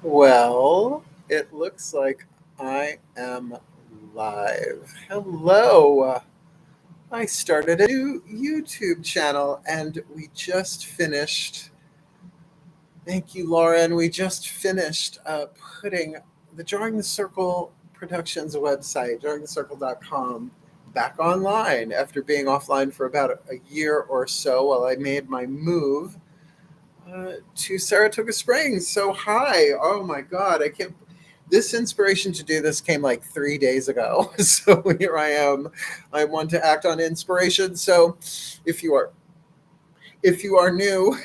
Well, it looks like I am live. Hello. I started a new YouTube channel and we just finished. Thank you, Lauren. We just finished putting the Drawing the Circle Productions website, drawingthecircle.com, back online after being offline for about a year or so while I made my move to Saratoga Springs. So hi. Oh my God. I can't. This inspiration to do this came like 3 days ago. So here I am. I want to act on inspiration. So if you are if you are new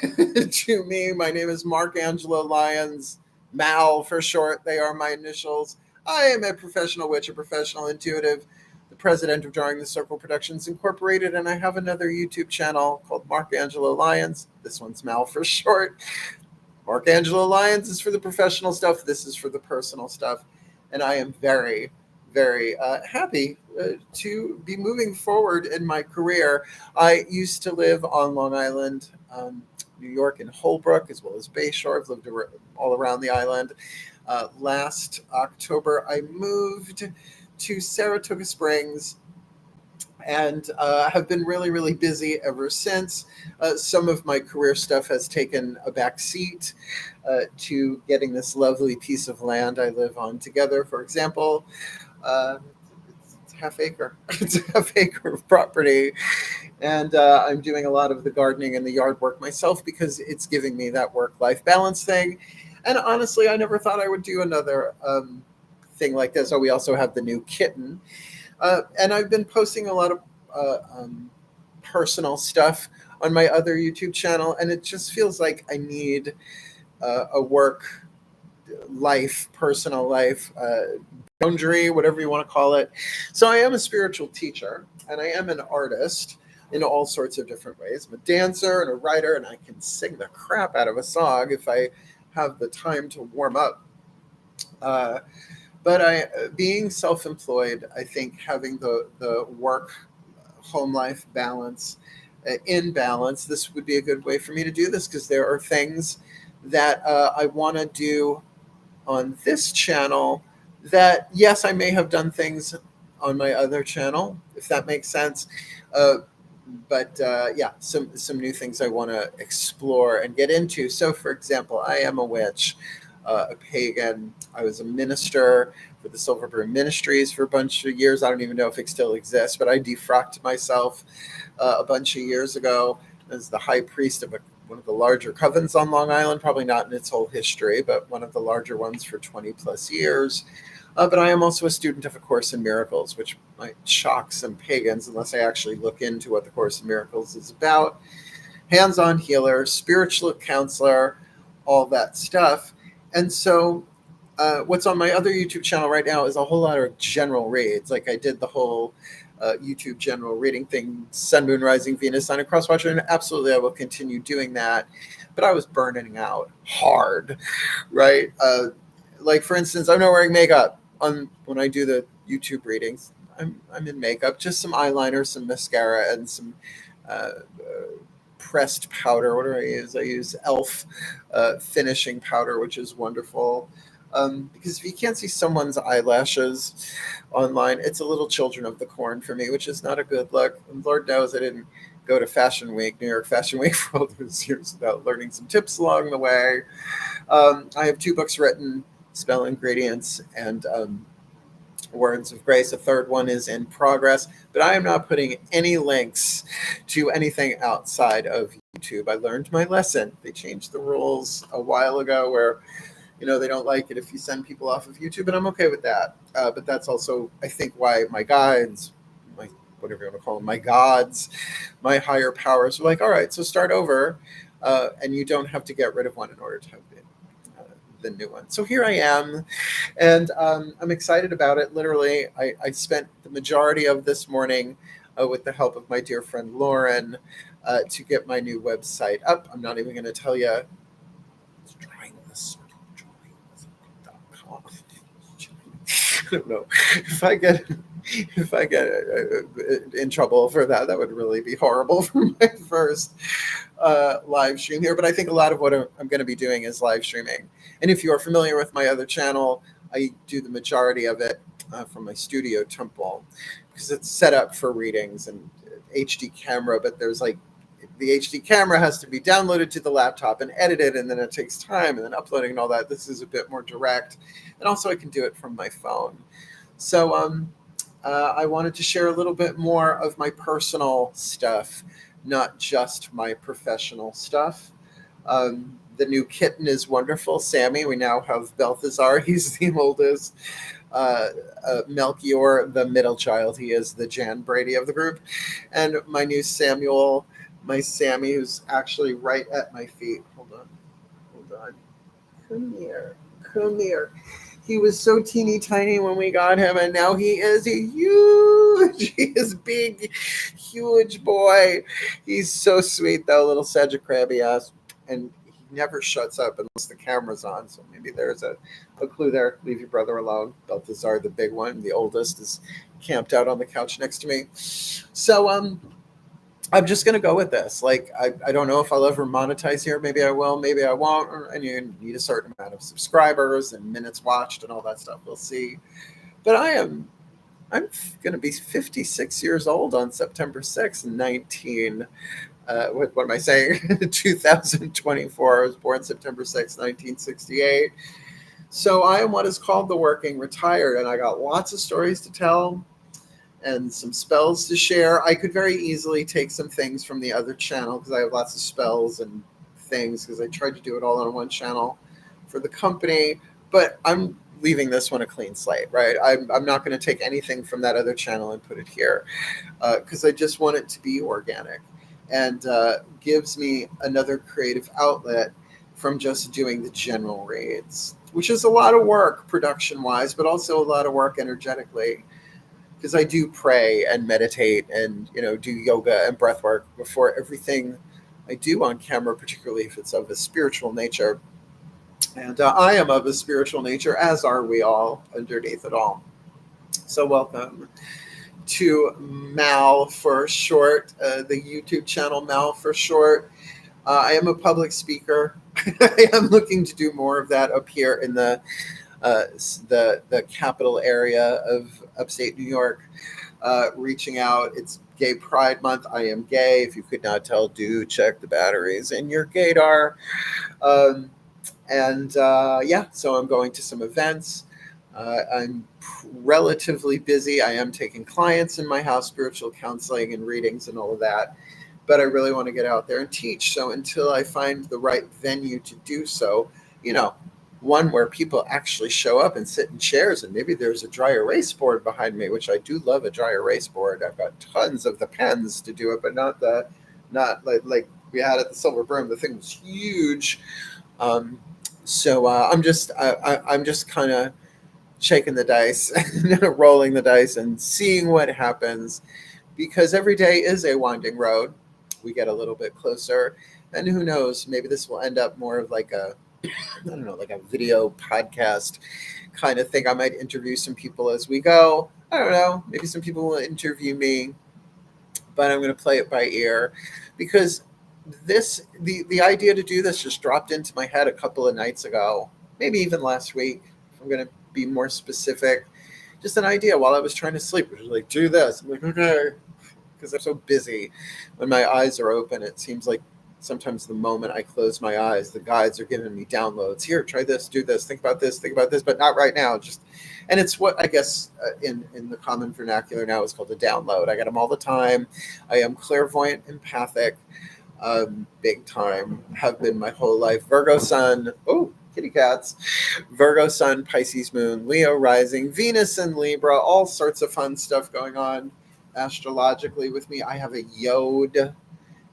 to me, my name is Mark Angelo Lyons, Mal for short. They are my initials. I am a professional witch, a professional intuitive, the president of Drawing the Circle Productions Incorporated, and I have another YouTube channel called Mark Angelo Lyons. This one's Mal for short. Mark Angelo Lyons is for the professional stuff. This is for the personal stuff. And I am very, very happy to be moving forward in my career. I used to live on Long Island, New York, and Holbrook, as well as Bayshore. I've lived all around the island. Last October, I moved to Saratoga Springs and have been really, really busy ever since. Some of my career stuff has taken a back seat to getting this lovely piece of land I live on together. For example, uh, it's half acre. It's a half acre of property, and I'm doing a lot of the gardening and the yard work myself because it's giving me that work-life balance thing. And honestly, I never thought I would do another thing like this. Oh, we also have the new kitten, and I've been posting a lot of personal stuff on my other YouTube channel, and it just feels like I need a work life, personal life boundary, whatever you want to call it. So I am a spiritual teacher, and I am an artist in all sorts of different ways. I'm a dancer and a writer, and I can sing the crap out of a song if I have the time to warm up. Uh, but being self-employed, I think having the work home life balance in balance, this would be a good way for me to do this because there are things that I want to do on this channel that, yes, I may have done things on my other channel, if that makes sense. Uh, but yeah, some new things I want to explore and get into. So, for example, I am a witch, a pagan. I was a minister for the Silver Broom Ministries for a bunch of years. I don't even know if it still exists, but I defrocked myself a bunch of years ago as the high priest of one of the larger covens on Long Island. Probably not in its whole history, but one of the larger ones for 20 plus years. But I am also a student of A Course in Miracles, which might shock some pagans unless I actually look into what the Course in Miracles is about. Hands on healer, spiritual counselor, all that stuff. And so, what's on my other YouTube channel right now is a whole lot of general reads. Like I did the whole YouTube general reading thing, Sun, Moon, Rising, Venus, Sign, and Cross Watcher, and absolutely I will continue doing that. But I was burning out hard, right? Like for instance, I'm not wearing makeup on when I do the YouTube readings. I'm in makeup, just some eyeliner, some mascara, and some pressed powder. What do I use? I use Elf finishing powder, which is wonderful. Because if you can't see someone's eyelashes online, it's a little Children of the Corn for me, which is not a good look. And Lord knows I didn't go to Fashion Week, New York Fashion Week, for all those years without learning some tips along the way. I have 2 books written, Spell Ingredients and Words of Grace. A third one is in progress, but I am not putting any links to anything outside of YouTube. I learned my lesson. They changed the rules a while ago where they don't like it if you send people off of YouTube, and I'm okay with that. But that's also, I think, why my guides, my whatever you want to call them, my gods, my higher powers are like, all right, so start over, and you don't have to get rid of one in order to have the new one. So here I am, and I'm excited about it. Literally, I spent the majority of this morning with the help of my dear friend Lauren to get my new website up. I'm not even going to tell you. It's drawingthecircle.com. I don't know if I get in trouble for that. That would really be horrible for my first live stream here, but I think a lot of what I'm going to be doing is live streaming. And if you are familiar with my other channel, I do the majority of it from my studio temple because it's set up for readings and HD camera, but there's like the HD camera has to be downloaded to the laptop and edited, and then it takes time, and then uploading and all that. This is a bit more direct, and also I can do it from my phone. So I wanted to share a little bit more of my personal stuff, not just my professional stuff. The new kitten is wonderful, Sammy. We now have Balthazar. He's the oldest. Melchior, the middle child. He is the Jan Brady of the group. And my new Samuel, my Sammy, who's actually right at my feet. Hold on. Come here. He was so teeny tiny when we got him, and now he is huge. He is big, huge boy. He's so sweet, though, little Cedric Crabby ass. And he never shuts up unless the camera's on. So maybe there's a clue there. Leave your brother alone. Balthazar, the big one, the oldest, is camped out on the couch next to me. So I'm just going to go with this. Like, I don't know if I'll ever monetize here. Maybe I will, maybe I won't. And you need a certain amount of subscribers and minutes watched and all that stuff. We'll see. But I'm going to be 56 years old on September 6th, what am I saying? 2024. I was born September 6th, 1968. So I am what is called the working retired, and I got lots of stories to tell and some spells to share. I could very easily take some things from the other channel because I have lots of spells and things because I tried to do it all on one channel for the company, but I'm leaving this one a clean slate, right? I'm not going to take anything from that other channel and put it here because I just want it to be organic and gives me another creative outlet from just doing the general reads, which is a lot of work production-wise, but also a lot of work energetically. Because I do pray and meditate and, do yoga and breath work before everything I do on camera, particularly if it's of a spiritual nature. And I am of a spiritual nature, as are we all underneath it all. So welcome to Mal for short, the YouTube channel Mal for short. I am a public speaker. I am looking to do more of that up here in the capital area of upstate New York, reaching out. It's Gay Pride Month. I am gay. If you could not tell, do check the batteries in your gaydar. So I'm going to some events. I'm relatively busy. I am taking clients in my house, spiritual counseling and readings and all of that. But I really want to get out there and teach. So until I find the right venue to do so, one where people actually show up and sit in chairs, and maybe there's a dry erase board behind me, which I do love a dry erase board. I've got tons of the pens to do it, but not like we had at the Silver Broom. The thing was huge. I'm just kind of shaking the dice, rolling the dice, and seeing what happens, because every day is a winding road. We get a little bit closer, and who knows? Maybe this will end up more of like a video podcast kind of thing. I might interview some people as we go. I don't know. Maybe some people will interview me, but I'm going to play it by ear because the idea to do this just dropped into my head a couple of nights ago, maybe even last week. If I'm going to be more specific, just an idea while I was trying to sleep, which was like, do this. I'm like, okay, because I'm so busy. When my eyes are open, it seems like sometimes the moment I close my eyes, the guides are giving me downloads. Here, try this, do this, think about this, but not right now. And it's what I guess in the common vernacular now is called a download. I get them all the time. I am clairvoyant, empathic, big time. Have been my whole life. Virgo sun. Oh, kitty cats. Virgo sun, Pisces moon, Leo rising, Venus and Libra. All sorts of fun stuff going on astrologically with me. I have a Yod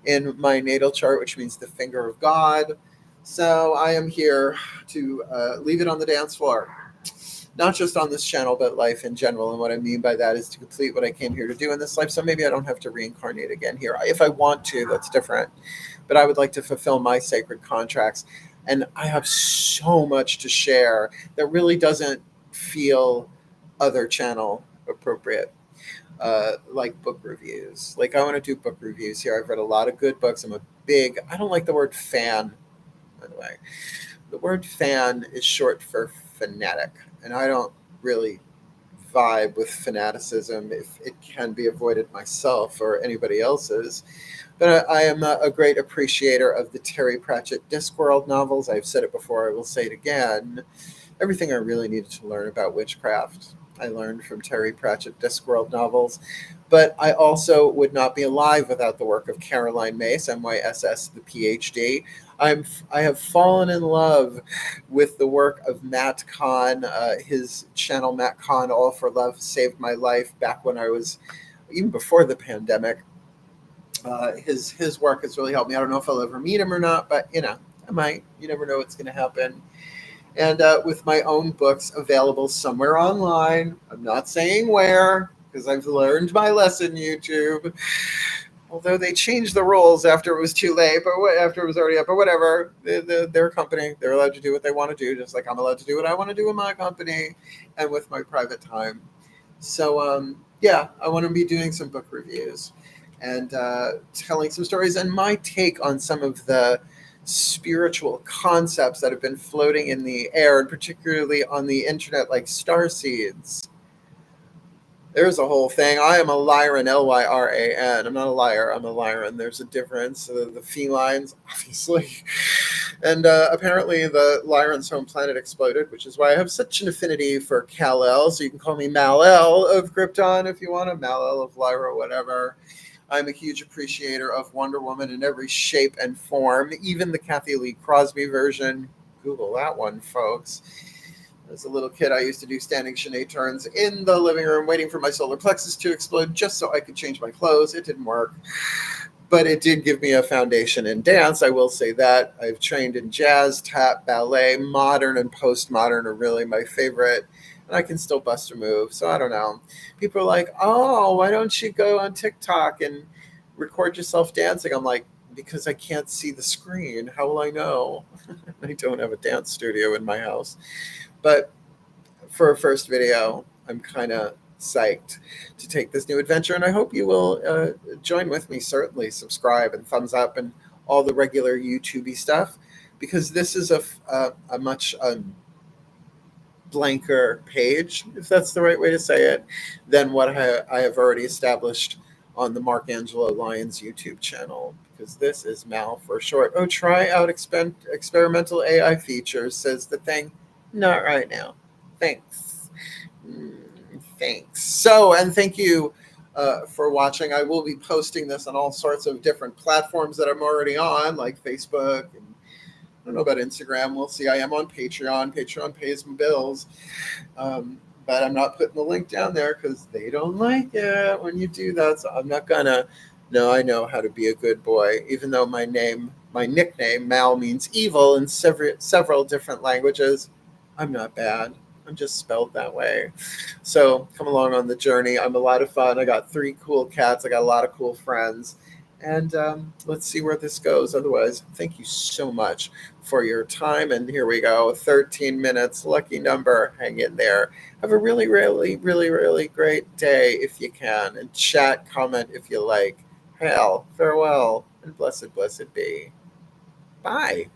in my natal chart, which means the finger of God. So I am here to leave it on the dance floor, not just on this channel, but life in general. And what I mean by that is to complete what I came here to do in this life. So maybe I don't have to reincarnate again here. If I want to, that's different. But I would like to fulfill my sacred contracts. And I have so much to share that really doesn't feel other channel appropriate. like book reviews. Like I want to do book reviews here. I've read a lot of good books. I don't like the word fan, by the way. The word fan is short for fanatic, and I don't really vibe with fanaticism if it can be avoided myself or anybody else's. But I am a great appreciator of the Terry Pratchett Discworld novels. I've said it before, I will say it again. Everything I really needed to learn about witchcraft, I learned from Terry Pratchett Discworld novels. But I also would not be alive without the work of Caroline Myss, MYSS, the PhD. I have fallen in love with the work of Matt Kahn. His channel, Matt Kahn, All for Love, saved my life back when I was, even before the pandemic. His work has really helped me. I don't know if I'll ever meet him or not, but I might. You never know what's going to happen. And with my own books available somewhere online, I'm not saying where because I've learned my lesson, YouTube. Although they changed the rules after it was too late, but after it was already up, but whatever. They're a company. They're allowed to do what they want to do, just like I'm allowed to do what I want to do in my company and with my private time. So, yeah, I want to be doing some book reviews and telling some stories and my take on some of the spiritual concepts that have been floating in the air, and particularly on the internet, like star seeds. There's a whole thing. I am a Lyran, Lyran. I'm not a liar. I'm a Lyran. There's a difference. The felines, obviously. And apparently the Lyran's home planet exploded, which is why I have such an affinity for Kal-El. So you can call me Mal-El of Krypton if you want to, Mal-El of Lyra, whatever. I'm a huge appreciator of Wonder Woman in every shape and form, even the Kathy Lee Crosby version. Google that one, folks. As a little kid, I used to do standing Sinead turns in the living room, waiting for my solar plexus to explode just so I could change my clothes. It didn't work, but it did give me a foundation in dance. I will say that. I've trained in jazz, tap, ballet, modern, and postmodern are really my favorite. And I can still bust a move. So I don't know. People are like, oh, why don't you go on TikTok and record yourself dancing? I'm like, because I can't see the screen. How will I know? I don't have a dance studio in my house. But for a first video, I'm kind of psyched to take this new adventure. And I hope you will join with me, certainly. Subscribe and thumbs up and all the regular YouTube-y stuff. Because this is a much blanker page, if that's the right way to say it, than what I have already established on the Angelo Lyons YouTube channel. Because this is Mal for short. Oh, try out experimental AI features, says the thing. Not right now. Thanks. Thanks. So, and thank you for watching. I will be posting this on all sorts of different platforms that I'm already on, like Facebook. And I don't know about Instagram. We'll see. I am on Patreon. Patreon pays my bills. But I'm not putting the link down there because they don't like it when you do that. So I'm not going to. No, I know how to be a good boy, even though my nickname, Mal, means evil in several different languages. I'm not bad. I'm just spelled that way. So come along on the journey. I'm a lot of fun. I got 3 cool cats. I got a lot of cool friends. And let's see where this goes. Otherwise, thank you so much for your time. And here we go. 13 minutes. Lucky number. Hang in there. Have a really, really, really, really great day if you can. And chat, comment if you like. Hail, farewell, and blessed, blessed be. Bye.